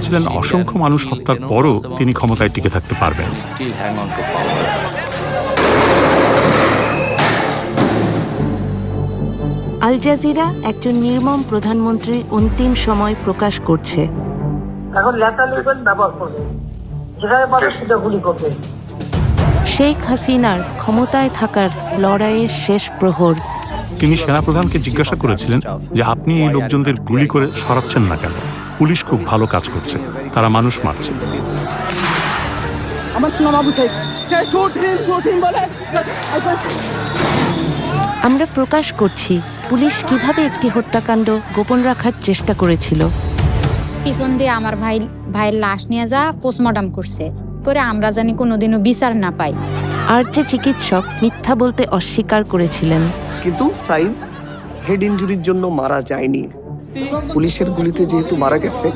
ভেবেছিলেন অসংখ্য মানুষ হত্যার পরও তিনি ক্ষমতায় টিকে থাকতে পারবেন। আল জাজিরা একজন নির্মম প্রধানমন্ত্রীর অন্তিম সময় প্রকাশ করছে। এখন লেটার লেভেল ব্যবহার করবে, যেখানে পাবে সেটা গুলি করবে। শেখ হাসিনার ক্ষমতায় থাকার লড়াইয়ের শেষ প্রহর। তিনি সেনাপ্রধানকে জিজ্ঞাসা করেছিলেন যে আপনি এই লোকজনদের গুলি করে সরাচ্ছেন না কেন? পুলিশ খুব ভালো কাজ করছে, তারা মানুষ মারছে। আমরা প্রকাশ করছি পুলিশ কিভাবে একটি হত্যাকাণ্ড গোপন রাখার চেষ্টা করেছিল। পিছন দিয়ে আমার ভাইয়ের লাশ নিয়ে যা পোস্টমর্টম করছে, করে আমরা জানি কোনোদিনও বিচার না পাই। আর যে চিকিৎসক মিথ্যা বলতে অস্বীকার করেছিলেন। কিন্তু সাইদ হেড ইনজুরির জন্য মারা যায়নি, পুলিশের গুলিতে যেহেতু মারা গেছে